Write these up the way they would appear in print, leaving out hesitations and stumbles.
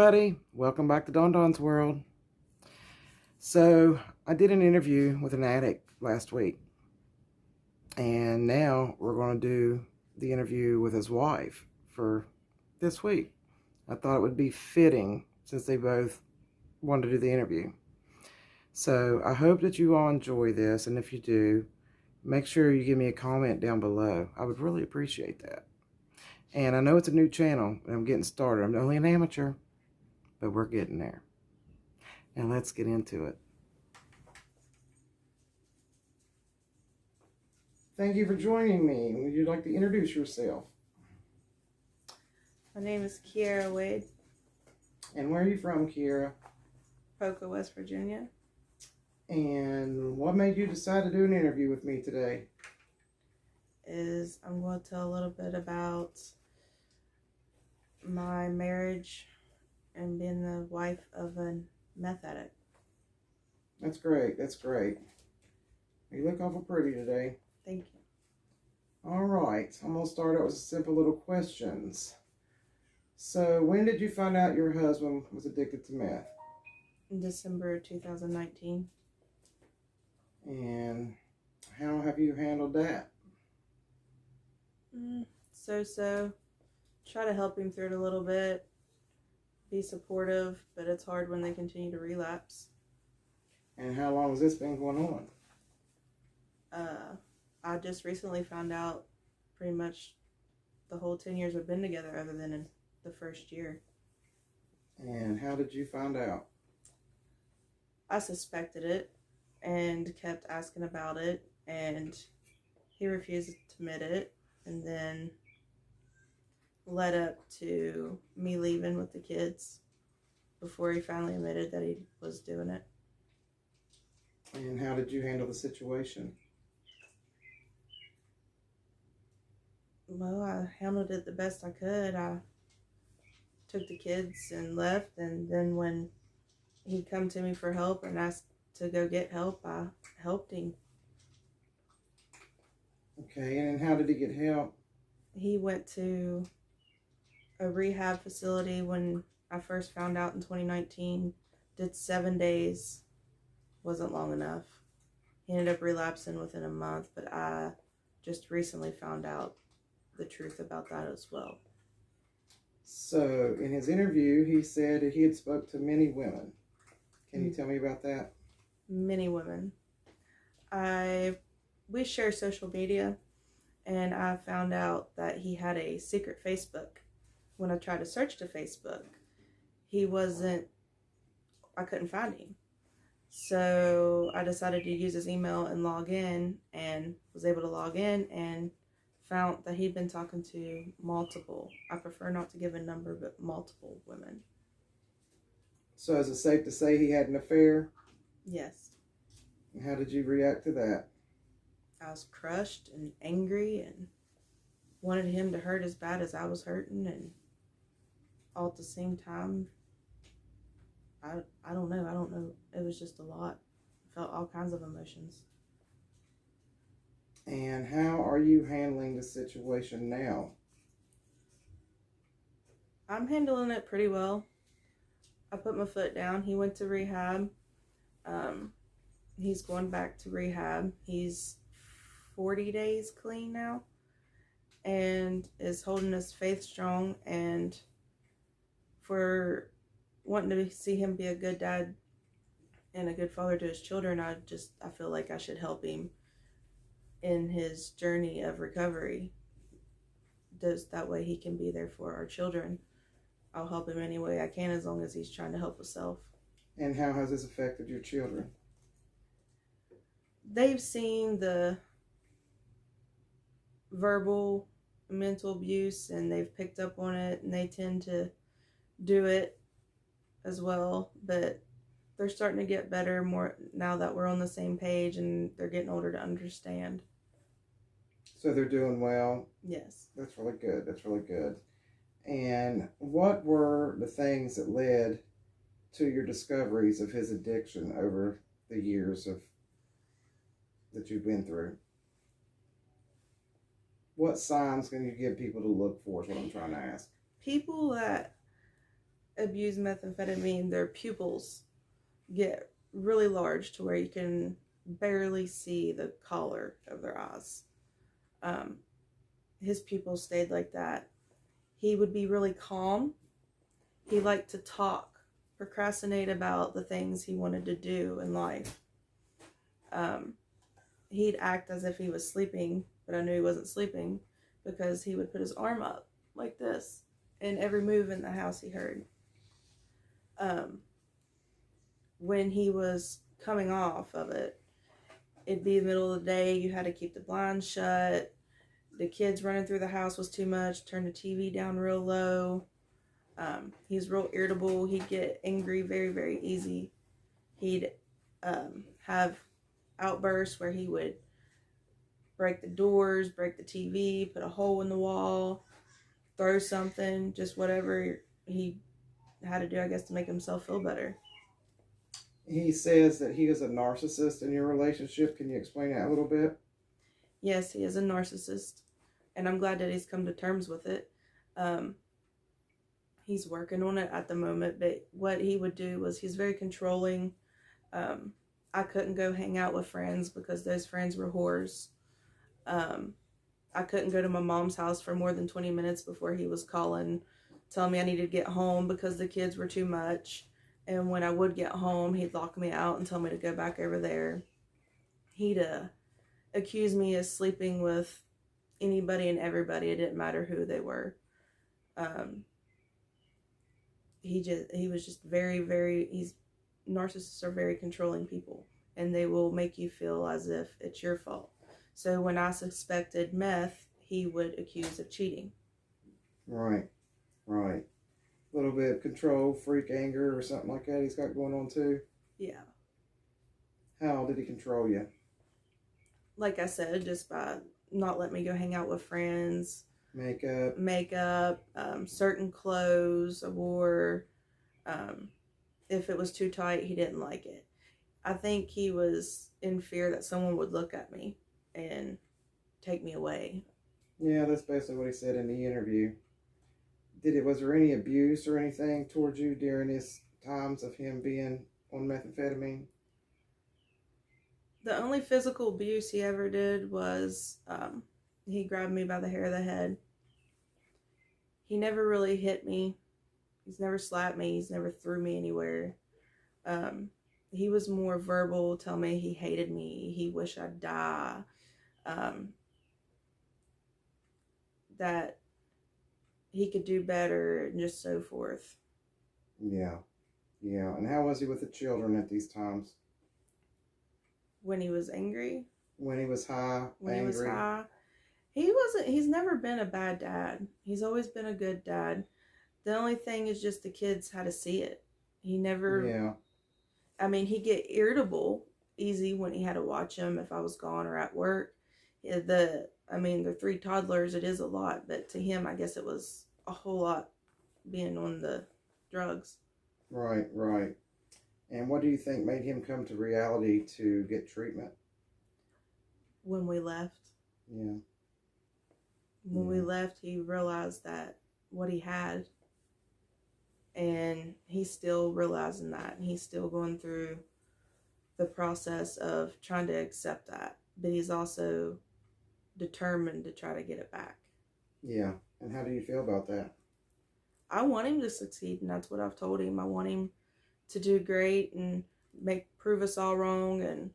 everybody. Welcome back to Don Don's World. So, I did an interview with an addict last week. And now we're going to do the interview with his wife for this week. I thought it would be fitting since they both wanted to do the interview. So, I hope that you all enjoy this. And if you do, make sure you give me a comment down below. I would really appreciate that. And I know it's a new channel and I'm getting started. I'm only an amateur, but we're getting there. And let's get into it. Thank you for joining me. Would you like to introduce yourself? My name is Kiera Wade. And where are you from, Kiera? Poca, West Virginia. And what made you decide to do an interview with me today? I'm going to tell a little bit about my marriage and being the wife of a meth addict. That's great. That's great. You look awful pretty today. Thank you. All right. I'm going to start out with some simple little questions. So, when did you find out your husband was addicted to meth? In December 2019. And how have you handled that? So. Try to help him through it a little bit. Be supportive, but it's hard when they continue to relapse. And how long has this been going on? I just recently found out pretty much the whole 10 years we've been together other than in the first year. And how did you find out? I suspected it and kept asking about it, and he refused to admit it, and then led up to me leaving with the kids before he finally admitted that he was doing it. And how did you handle the situation? Well, I handled it the best I could. I took the kids and left, and then when he'd come to me for help and asked to go get help, I helped him. Okay, and how did he get help? He went to a rehab facility when I first found out in 2019. Did 7 days. Wasn't long enough. He ended up relapsing within a month, but I just recently found out the truth about that as well. So, in his interview, he said that he had spoke to many women. Can you tell me about that? Many women. We share social media, and I found out that he had a secret Facebook. When I tried to search to Facebook, I couldn't find him. So I decided to use his email and log in, and was able to log in and found that he'd been talking to multiple, I prefer not to give a number, but multiple women. So is it safe to say he had an affair? Yes. And how did you react to that? I was crushed and angry and wanted him to hurt as bad as I was hurting, and all at the same time, I don't know. It was just a lot. I felt all kinds of emotions. And how are you handling the situation now? I'm handling it pretty well. I put my foot down. He went to rehab. He's going back to rehab. He's 40 days clean now and is holding his faith strong, and for wanting to see him be a good dad and a good father to his children, I feel like I should help him in his journey of recovery. That way he can be there for our children. I'll help him any way I can as long as he's trying to help himself. And how has this affected your children? They've seen the verbal, mental abuse, and they've picked up on it, and they tend to do it as well, but they're starting to get better more now that we're on the same page, and they're getting older to understand. So they're doing well? Yes. That's really good. That's really good. And what were the things that led to your discoveries of his addiction over the years that you've been through? What signs can you give people to look for is what I'm trying to ask. People that abuse methamphetamine, their pupils get really large to where you can barely see the color of their eyes. His pupils stayed like that. He would be really calm. He liked to talk, procrastinate about the things he wanted to do in life. He'd act as if he was sleeping, but I knew he wasn't sleeping because he would put his arm up like this in every move in the house he heard. When he was coming off of it, it'd be the middle of the day, you had to keep the blinds shut, the kids running through the house was too much, turn the TV down real low. He's real irritable. He'd get angry very, very easy. He'd have outbursts where he would break the doors, break the TV, put a hole in the wall, throw something, just whatever he had to do, I guess, to make himself feel better. He says that he is a narcissist in your relationship. Can you explain that a little bit? Yes, he is a narcissist, and I'm glad that he's come to terms with it. He's working on it at the moment, but what he would do was he's very controlling. I couldn't go hang out with friends because those friends were whores. I couldn't go to my mom's house for more than 20 minutes before he was calling, telling me I needed to get home because the kids were too much. And when I would get home, he'd lock me out and tell me to go back over there. He'd accuse me of sleeping with anybody and everybody. It didn't matter who they were. He was just very, very, narcissists are very controlling people, and they will make you feel as if it's your fault. So when I suspected meth, he would accuse of cheating. Right. A little bit of control, freak anger, or something like that he's got going on too? Yeah. How did he control you? Like I said, just by not letting me go hang out with friends. Makeup, certain clothes I wore. If it was too tight, he didn't like it. I think he was in fear that someone would look at me and take me away. Yeah, that's basically what he said in the interview. Was there any abuse or anything towards you during his times of him being on methamphetamine? The only physical abuse he ever did was he grabbed me by the hair of the head. He never really hit me. He's never slapped me. He's never threw me anywhere. He was more verbal, tell me he hated me. He wished I'd die. That he could do better and just so forth. Yeah. And how was he with the children at these times? When he was angry? When he was high, He's never been a bad dad. He's always been a good dad. The only thing is just the kids had to see it. He never... Yeah. I mean, he'd get irritable easy when he had to watch them if I was gone or at work. They're 3 toddlers, it is a lot, but to him, I guess it was a whole lot being on the drugs. Right. And what do you think made him come to reality to get treatment? When we left. Yeah. When we left, he realized that what he had, and he's still realizing that, and he's still going through the process of trying to accept that, but he's also determined to try to get it back. Yeah. And how do you feel about that? I want him to succeed, and that's what I've told him. I want him to do great and prove us all wrong and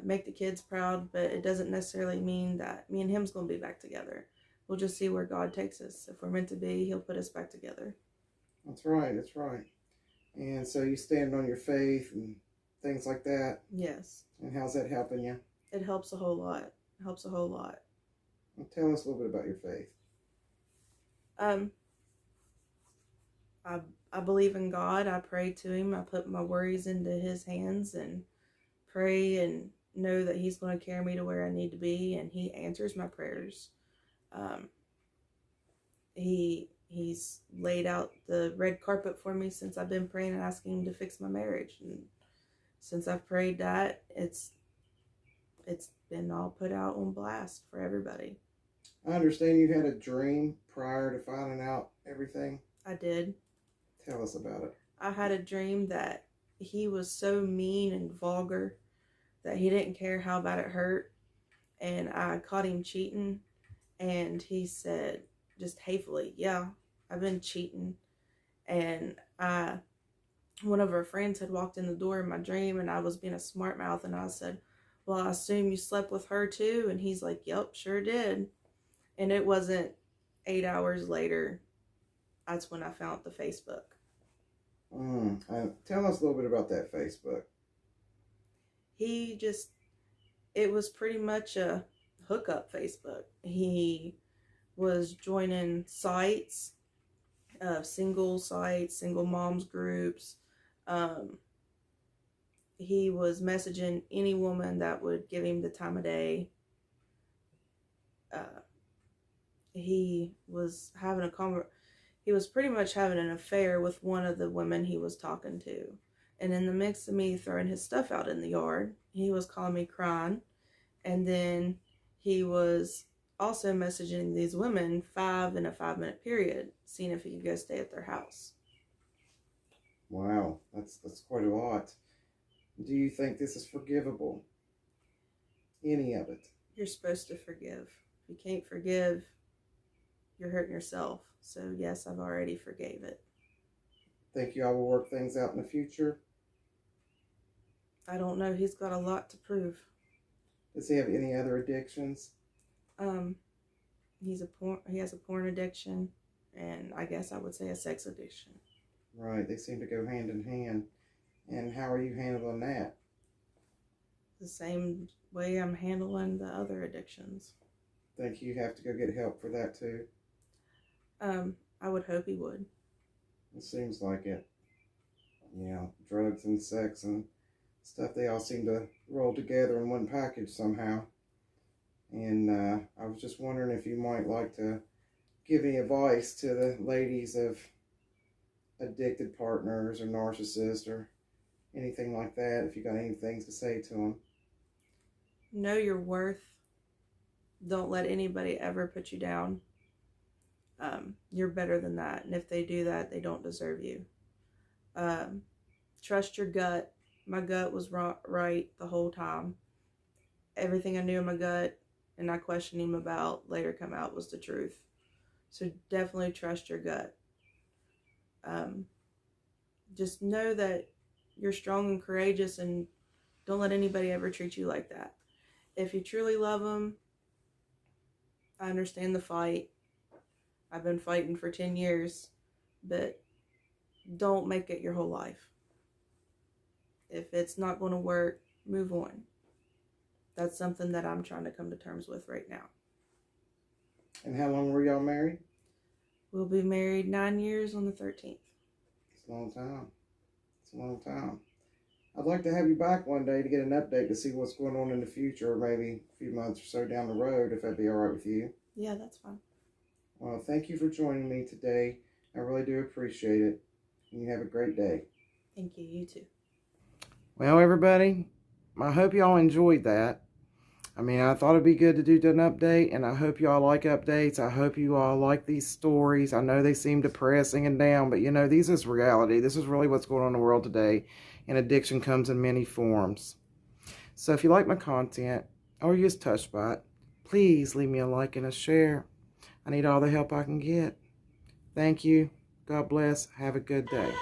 make the kids proud, but it doesn't necessarily mean that me and him's going to be back together. We'll just see where God takes us. If we're meant to be, he'll put us back together. That's right. And so you stand on your faith and things like that? Yes. And how's that helping you? It helps a whole lot. Well, tell us a little bit about your faith. I believe in God. I pray to him. I put my worries into his hands and pray and know that he's going to carry me to where I need to be, and he answers my prayers. He's laid out the red carpet for me since I've been praying and asking him to fix my marriage, and since I've prayed that, it's been all put out on blast for everybody. I understand you had a dream prior to finding out everything. I did. Tell us about it. I had a dream that he was so mean and vulgar that he didn't care how bad it hurt. And I caught him cheating. And he said, just hatefully, yeah, I've been cheating. And one of our friends had walked in the door in my dream, and I was being a smart mouth, and I said, well, I assume you slept with her too. And he's like, yep, sure did. And it wasn't 8 hours later, that's when I found the Facebook. Tell us a little bit about that Facebook. It was pretty much a hookup Facebook. He was joining sites, single sites, single moms groups. He was messaging any woman that would give him the time of day. He was pretty much having an affair with one of the women he was talking to. And in the mix of me throwing his stuff out in the yard, he was calling me crying. And then he was also messaging these women 5 in a 5-minute period, seeing if he could go stay at their house. Wow, that's quite a lot. Do you think this is forgivable? Any of it? You're supposed to forgive. If you can't forgive, you're hurting yourself. So yes, I've already forgave it. Think y'all will work things out in the future? I don't know. He's got a lot to prove. Does he have any other addictions? He has a porn addiction, and I guess I would say a sex addiction. Right, they seem to go hand in hand. And how are you handling that? The same way I'm handling the other addictions. Think you have to go get help for that too? I would hope he would. It seems like it. You know, drugs and sex and stuff, they all seem to roll together in one package somehow. And I was just wondering if you might like to give any advice to the ladies of addicted partners or narcissists or anything like that, if you got any things to say to them. Know your worth. Don't let anybody ever put you down. You're better than that. And if they do that, they don't deserve you. Trust your gut. My gut was right the whole time. Everything I knew in my gut and I questioned him about later come out was the truth. So definitely trust your gut. Just know that you're strong and courageous, and don't let anybody ever treat you like that. If you truly love them, I understand the fight. I've been fighting for 10 years, but don't make it your whole life. If it's not going to work, move on. That's something that I'm trying to come to terms with right now. And how long were y'all married? We'll be married 9 years on the 13th. It's a long time. It's a long time. I'd like to have you back one day to get an update to see what's going on in the future, or maybe a few months or so down the road, if that'd be all right with you. Yeah, that's fine. Well, thank you for joining me today. I really do appreciate it. And you have a great day. Thank you. You too. Well, everybody, I hope y'all enjoyed that. I mean, I thought it'd be good to do an update, and I hope y'all like updates. I hope you all like these stories. I know they seem depressing and down, but you know, this is reality. This is really what's going on in the world today, and addiction comes in many forms. So if you like my content, or you're just touched by it, please leave me a like and a share. I need all the help I can get. Thank you. God bless. Have a good day.